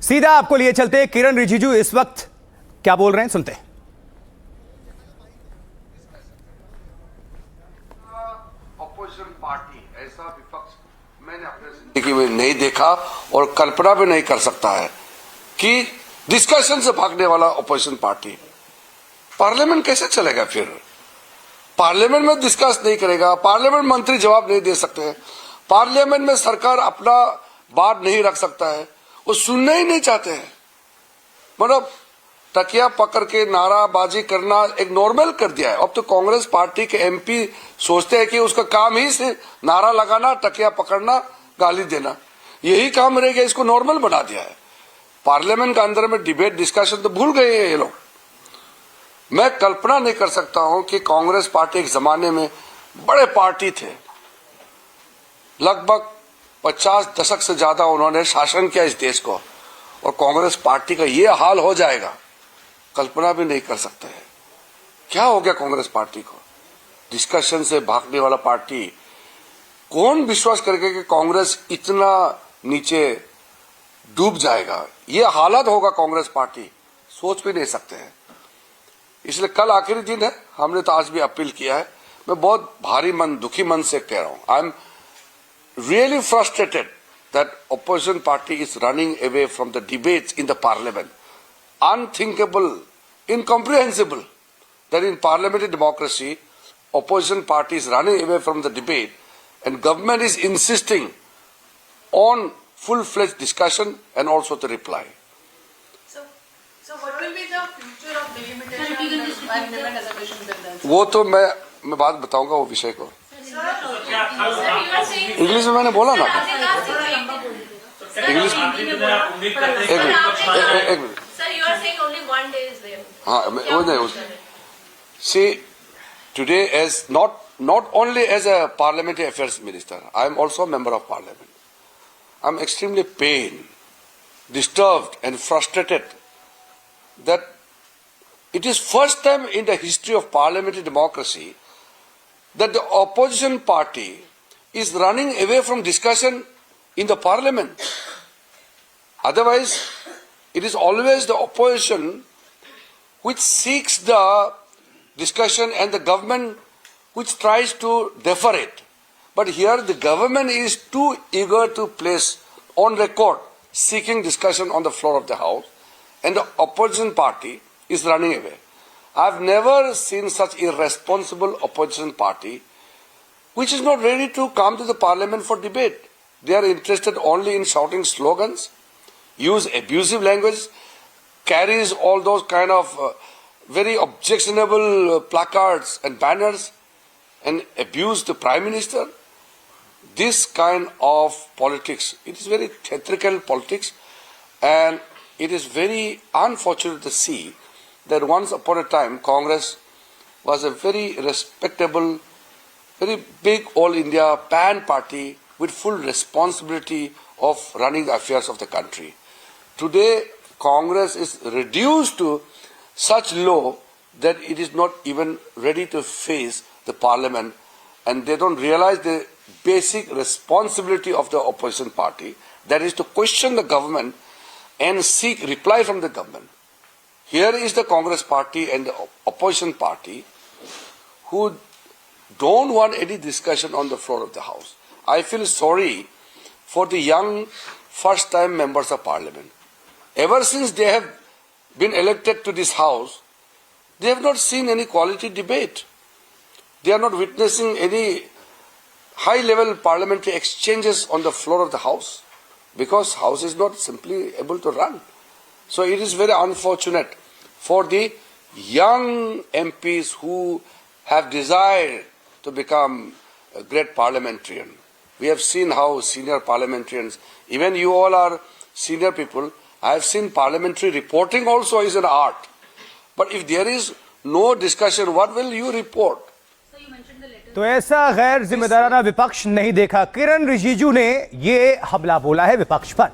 सीधा आपको लिए चलते किरण रिजिजू इस वक्त क्या बोल रहे हैं, सुनते हैं। अपोजिशन पार्टी ऐसा विपक्ष मैंने अपने जिंदगी में नहीं देखा और कल्पना भी नहीं कर सकता है कि डिस्कशन से भागने वाला अपोजिशन पार्टी पार्लियामेंट कैसे चलेगा। फिर पार्लियामेंट में डिस्कस नहीं करेगा, पार्लियामेंट मंत्री जवाब नहीं दे सकते हैं, पार्लियामेंट में सरकार अपना बात नहीं रख सकता है, वो सुनना ही नहीं चाहते हैं। मतलब तकिया पकड़ के नाराबाजी करना एक नॉर्मल कर दिया है। अब तो कांग्रेस पार्टी के एमपी सोचते हैं कि उसका काम ही से नारा लगाना, तकिया पकड़ना, गाली देना, यही काम रह गया, इसको नॉर्मल बना दिया है। पार्लियामेंट के अंदर में डिबेट डिस्कशन तो भूल गए हैं ये लोग। मैं कल्पना नहीं कर सकता हूं कि कांग्रेस पार्टी एक जमाने में बड़े पार्टी थे, लगभग 50 दशक से ज्यादा उन्होंने शासन किया इस देश को, और कांग्रेस पार्टी का ये हाल हो जाएगा कल्पना भी नहीं कर सकते हैं। क्या हो गया कांग्रेस पार्टी को? डिस्कशन से भागने वाला पार्टी, कौन विश्वास करेगा कि कांग्रेस इतना नीचे डूब जाएगा? ये हालत होगा कांग्रेस पार्टी, सोच भी नहीं सकते हैं। इसलिए कल आखिरी दिन है, हमने तो आज भी अपील किया है। मैं बहुत भारी मन, दुखी मन से कह रहा हूं, I am really frustrated that opposition party is running away from the debates in the parliament. Unthinkable, incomprehensible that in parliamentary democracy, opposition party is running away from the debate and government is insisting on full-fledged discussion and also the reply. So what will be the future of delimitation and amendment resolution bill? वो तो मैं बात बताऊंगा वो विषय को। English में मैंने बोला ना, इंग्लिश में एक मिनट। हाँ, वो नहीं। See, today as not only as a parliamentary affairs minister, I am also a member of parliament. I am extremely pained, disturbed and frustrated that it is first time in the history of parliamentary democracy that the opposition party is running away from discussion in the parliament. Otherwise, it is always the opposition which seeks the discussion and the government which tries to defer it. But here the government is too eager to place on record seeking discussion on the floor of the House, and the opposition party is running away. I've never seen such irresponsible opposition party which is not ready to come to the parliament for debate. They are interested only in shouting slogans, use abusive language, carries all those kind of very objectionable placards and banners and abuse the Prime Minister. This kind of politics, it is very theatrical politics, and it is very unfortunate to see that once upon a time Congress was a very respectable, very big all India pan party with full responsibility of running the affairs of the country. Today Congress is reduced to such low that it is not even ready to face the parliament, and they don't realize the basic responsibility of the opposition party, that is to question the government and seek reply from the government. Here is the Congress party and the opposition party who don't want any discussion on the floor of the House. I feel sorry for the young first-time members of Parliament. Ever since they have been elected to this House, they have not seen any quality debate. They are not witnessing any high-level parliamentary exchanges on the floor of the House, because House is not simply able to run. So it is very unfortunate for the young MPs who have desired to become a great parliamentarian. We have seen how senior parliamentarians, even you all are senior people, I have seen parliamentary reporting also is an art. But if there is no discussion, what will you report? तो ऐसा गैर जिम्मेदाराना विपक्ष नहीं देखा। किरण रिजिजू ने ये हमला बोला है विपक्ष पर।